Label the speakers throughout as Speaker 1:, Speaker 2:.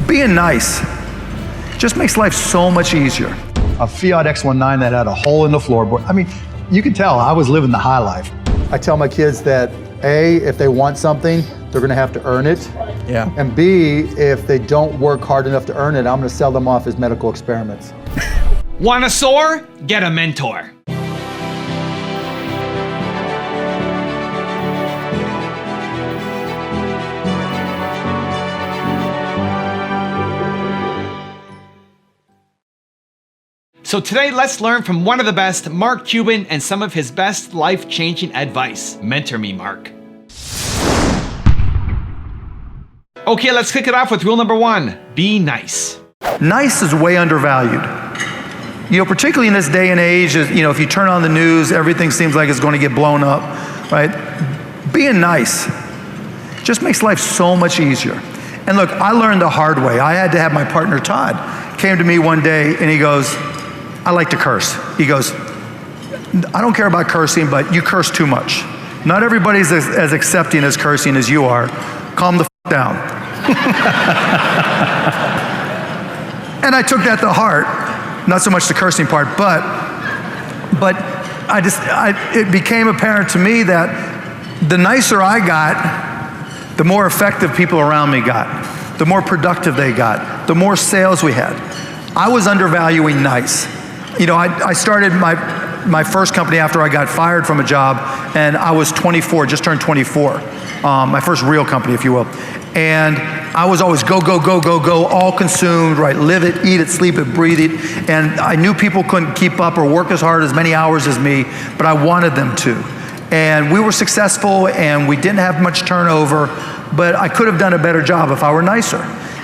Speaker 1: Being nice just makes life so much easier.
Speaker 2: A Fiat X19 that had a hole in the floorboard. I mean, you can tell I was living the high life. I tell my kids that A, if they want something, they're gonna have to earn it.
Speaker 1: Yeah.
Speaker 2: And B, if they don't work hard enough to earn it, I'm gonna sell them off as medical experiments.
Speaker 3: Want to soar? Get a mentor. So today, let's learn from one of the best, Mark Cuban, and some of his best life-changing advice. Mentor me, Mark. Okay, let's kick it off with rule number 1. Be nice.
Speaker 1: Nice is way undervalued. You know, particularly in this day and age, you know, if you turn on the news, everything seems like it's going to get blown up, right? Being nice just makes life so much easier. And look, I learned the hard way. I had to have my partner, Todd, came to me one day and he goes, I like to curse. He goes, I don't care about cursing, but you curse too much. Not everybody's as accepting as cursing as you are. Calm the f down. And I took that to heart. Not so much the cursing part, but it became apparent to me that the nicer I got, the more effective people around me got, the more productive they got, the more sales we had. I was undervaluing nice. You know, I started my first company after I got fired from a job, and I was 24, just turned 24. My first real company, if you will. And I was always go, go, go, go, go, all consumed, right? Live it, eat it, sleep it, breathe it. And I knew people couldn't keep up or work as hard as many hours as me, but I wanted them to. And we were successful, and we didn't have much turnover, but I could have done a better job if I were nicer.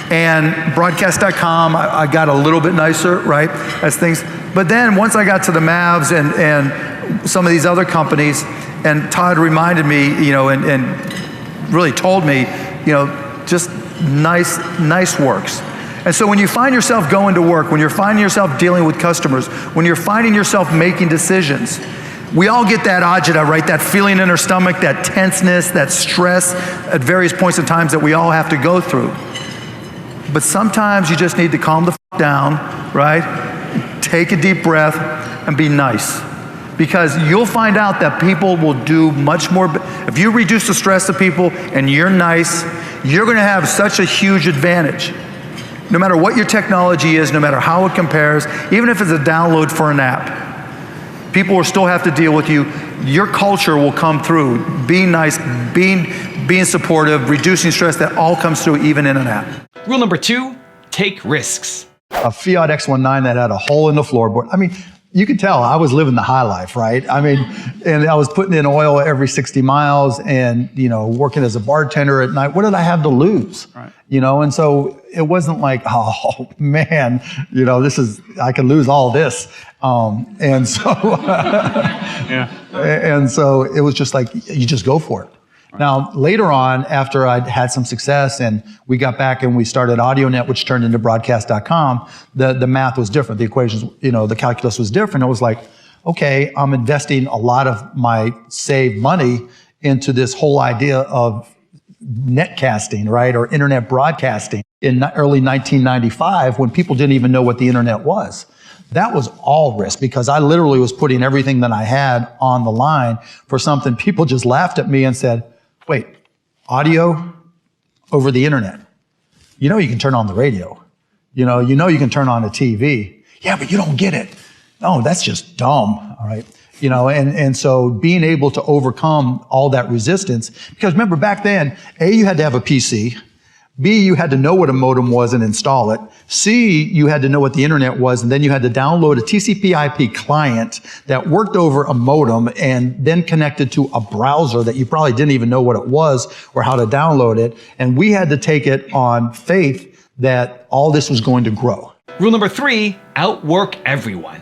Speaker 1: And broadcast.com, I got a little bit nicer, right, as things. But then once I got to the Mavs and some of these other companies, and Todd reminded me, you know, and really told me, you know, just nice works. And so when you find yourself going to work, when you're finding yourself dealing with customers, when you're finding yourself making decisions, we all get that agita, right? That feeling in our stomach, that tenseness, that stress at various points in times that we all have to go through. But sometimes you just need to calm the f down, right? Take a deep breath and be nice. Because you'll find out that people will do much more. If you reduce the stress of people and you're nice, you're gonna have such a huge advantage. No matter what your technology is, no matter how it compares, even if it's a download for an app, people will still have to deal with you. Your culture will come through. Being nice, being supportive, reducing stress, that all comes through even in an app.
Speaker 3: Rule number 2, take risks.
Speaker 2: A Fiat X19 that had a hole in the floorboard. I mean, you could tell I was living the high life, right? I mean, and I was putting in oil every 60 miles and, you know, working as a bartender at night. What did I have to lose? Right. You know, and so it wasn't like, oh man, you know, I could lose all this. And so, and so it was just like, you just go for it. Now, later on, after I'd had some success and we got back and we started AudioNet, which turned into broadcast.com, the math was different. The equations, you know, the calculus was different. It was like, okay, I'm investing a lot of my saved money into this whole idea of netcasting, right? Or internet broadcasting in early 1995 when people didn't even know what the internet was. That was all risk because I literally was putting everything that I had on the line for something. People just laughed at me and said, wait, audio over the internet. You know you can turn on the radio. You know you can turn on a TV. Yeah, but you don't get it. No, that's just dumb, all right? You know, and so being able to overcome all that resistance, because remember back then, A, you had to have a PC. B, you had to know what a modem was and install it. C, you had to know what the internet was, and then you had to download a TCP/IP client that worked over a modem and then connected to a browser that you probably didn't even know what it was or how to download it. And we had to take it on faith that all this was going to grow.
Speaker 3: Rule number 3, outwork everyone.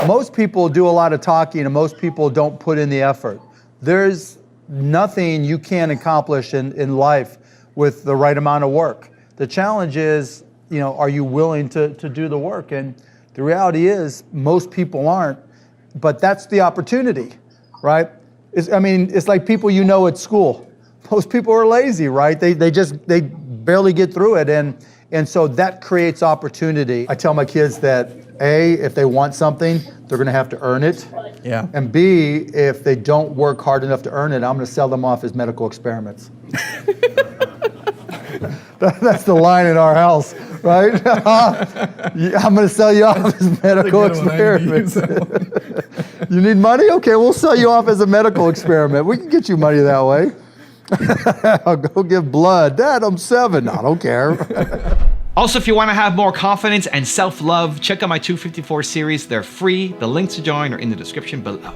Speaker 2: Most people do a lot of talking and most people don't put in the effort. There's nothing you can't accomplish in life with the right amount of work. The challenge is, you know, are you willing to do the work? And the reality is most people aren't, but that's the opportunity, right? It's like people you know at school. Most people are lazy, right? They barely get through it. And And so that creates opportunity. I tell my kids that A, if they want something, they're gonna have to earn it.
Speaker 1: Yeah.
Speaker 2: And B, if they don't work hard enough to earn it, I'm gonna sell them off as medical experiments. That's the line in our house, right? I'm gonna sell you off as medical experiments. You need money? Okay, we'll sell you off as a medical experiment. We can get you money that way. I'll go give blood. Dad, I'm 7. I don't care.
Speaker 3: Also, if you want to have more confidence and self-love, check out my 254 series. They're free. The links to join are in the description below.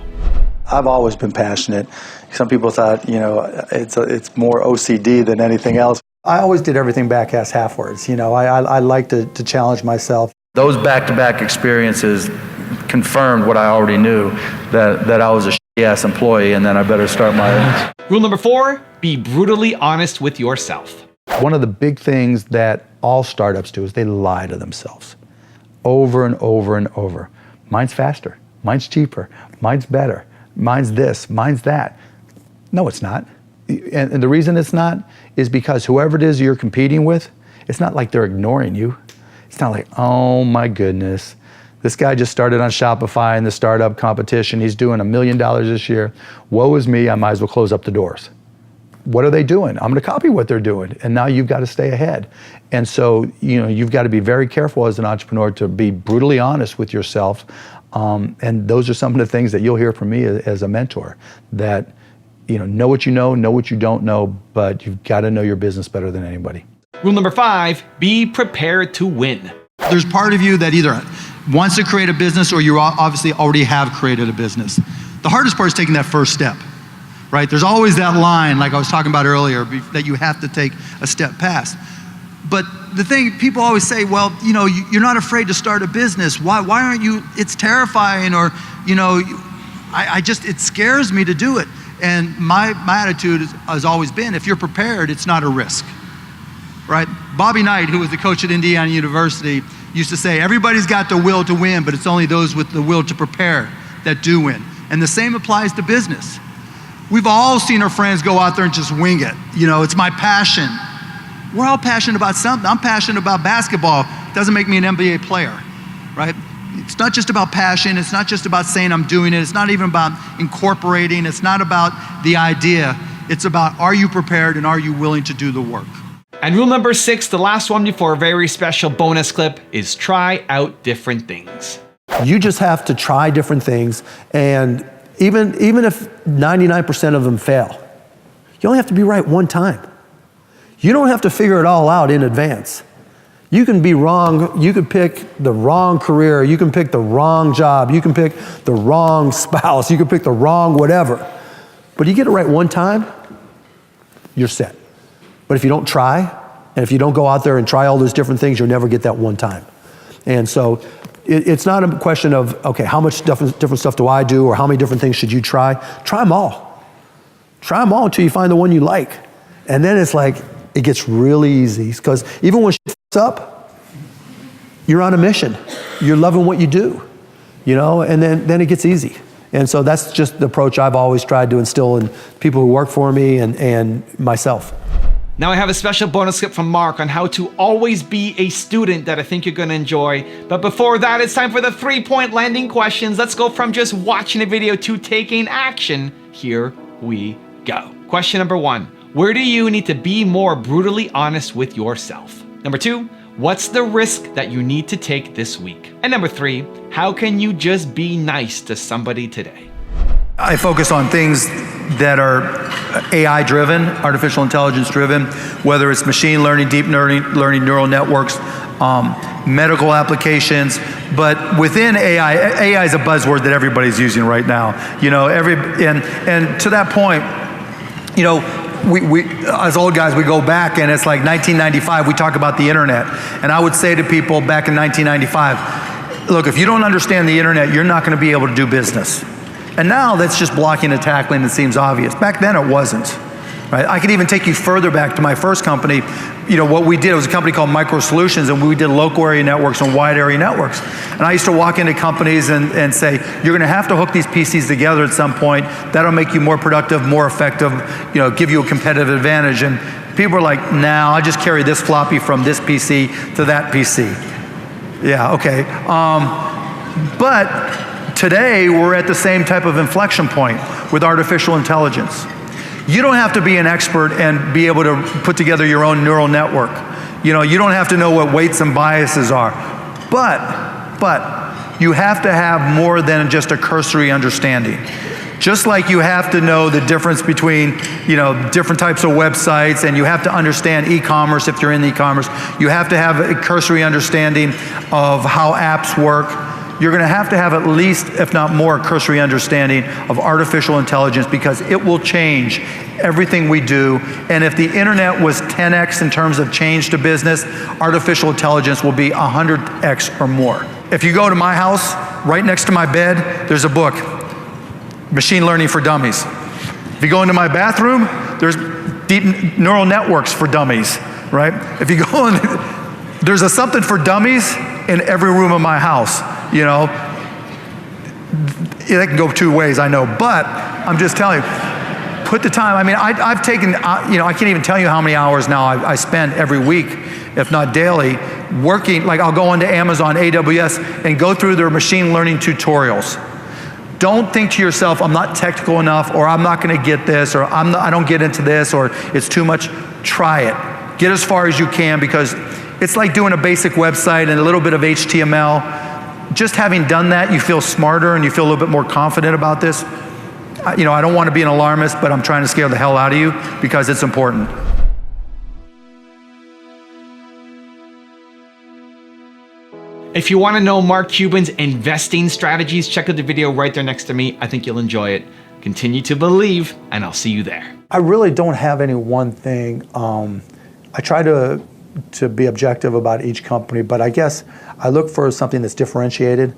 Speaker 1: I've always been passionate. Some people thought, it's more OCD than anything else.
Speaker 2: I always did everything back-ass half-words. I like to challenge myself.
Speaker 1: Those back-to-back experiences confirmed what I already knew, that I was a shitty-ass employee, and then I better start my...
Speaker 3: Rule number 4, be brutally honest with yourself.
Speaker 2: One of the big things that all startups do is they lie to themselves over and over and over. Mine's faster, mine's cheaper, mine's better, mine's this, mine's that. No, it's not. And the reason it's not is because whoever it is you're competing with, it's not like they're ignoring you. It's not like, oh my goodness, this guy just started on Shopify in the startup competition. He's doing $1 million this year. Woe is me, I might as well close up the doors. What are they doing? I'm gonna copy what they're doing. And now you've got to stay ahead. And so, you've got to be very careful as an entrepreneur to be brutally honest with yourself. And those are some of the things that you'll hear from me as a mentor, that know what you know what you don't know, but you've got to know your business better than anybody.
Speaker 3: Rule number 5, be prepared to win.
Speaker 2: There's part of you that either wants to create a business or you obviously already have created a business. The hardest part is taking that first step, right? There's always that line, like I was talking about earlier, that you have to take a step past. But the thing, people always say, well, you're not afraid to start a business. Why aren't you? It's terrifying, or, it scares me to do it. And my attitude has always been, if you're prepared, it's not a risk, right? Bobby Knight, who was the coach at Indiana University, used to say, everybody's got the will to win, but it's only those with the will to prepare that do win. And the same applies to business. We've all seen our friends go out there and just wing it. It's my passion. We're all passionate about something. I'm passionate about basketball. Doesn't make me an NBA player, right? It's not just about passion. It's not just about saying I'm doing it. It's not even about incorporating. It's not about the idea. It's about, are you prepared and are you willing to do the work?
Speaker 3: And rule number 6, the last one before a very special bonus clip, is try out different things.
Speaker 4: You just have to try different things, and even if 99% of them fail, you only have to be right one time. You don't have to figure it all out in advance. You can be wrong, you can pick the wrong career, you can pick the wrong job, you can pick the wrong spouse, you can pick the wrong whatever. But you get it right one time, you're set. But if you don't try, and if you don't go out there and try all those different things, you'll never get that one time. And so it's not a question of, okay, how much different stuff do I do, or how many different things should you try? Try them all. Try them all until you find the one you like. And then it's like, it gets really easy, because even when shit fucks up, you're on a mission. You're loving what you do, and then it gets easy. And so that's just the approach I've always tried to instill in people who work for me and myself.
Speaker 3: Now I have a special bonus clip from Mark on how to always be a student that I think you're gonna enjoy. But before that, it's time for the 3-point landing questions. Let's go from just watching a video to taking action. Here we go. Question number 1. Where do you need to be more brutally honest with yourself? Number 2, what's the risk that you need to take this week? And number 3, how can you just be nice to somebody today?
Speaker 1: I focus on things that are AI driven, artificial intelligence driven, whether it's machine learning, deep learning neural networks, medical applications. But within AI is a buzzword that everybody's using right now. And to that point, we as old guys, we go back, and it's like 1995, we talk about the internet. And I would say to people back in 1995, look, if you don't understand the internet, you're not gonna be able to do business. And now that's just blocking and tackling. It seems obvious. Back then it wasn't, right? I could even take you further back to my first company. What we did was a company called MicroSolutions, and we did local area networks and wide area networks. And I used to walk into companies and say, you're gonna have to hook these PCs together at some point. That'll make you more productive, more effective, give you a competitive advantage. And People are like, nah, I just carry this floppy from this PC to that PC. Yeah, okay. But today, we're at the same type of inflection point with artificial intelligence. You don't have to be an expert and be able to put together your own neural network. You don't have to know what weights and biases are. But you have to have more than just a cursory understanding. Just like you have to know the difference between, different types of websites, and you have to understand e-commerce if you're in e-commerce. You have to have a cursory understanding of how apps work. You're going to have at least, if not more, cursory understanding of artificial intelligence, because it will change everything we do. And if the internet was 10x in terms of change to business, artificial intelligence will be 100x or more. If you go to my house, right next to my bed, there's a book, Machine Learning for Dummies. If you go into my bathroom, there's deep neural networks for dummies, right? If you go in, there's a something for dummies in every room of my house. It can go two ways, I know, but I'm just telling you, put the time. I mean, I've taken, I can't even tell you how many hours now I spend every week, if not daily, working. Like, I'll go onto Amazon, AWS, and go through their machine learning tutorials. Don't think to yourself, I'm not technical enough, or I'm not going to get this, or I don't get into this, or it's too much. Try it. Get as far as you can, because it's like doing a basic website and a little bit of HTML. Just having done that, you feel smarter and you feel a little bit more confident about this. I don't want to be an alarmist, but I'm trying to scare the hell out of you because it's important.
Speaker 3: If you want to know Mark Cuban's investing strategies, check out the video right there next to me. I think you'll enjoy it. Continue to believe, and I'll see you there.
Speaker 2: I really don't have any one thing. I try to be objective about each company, but I guess I look for something that's differentiated.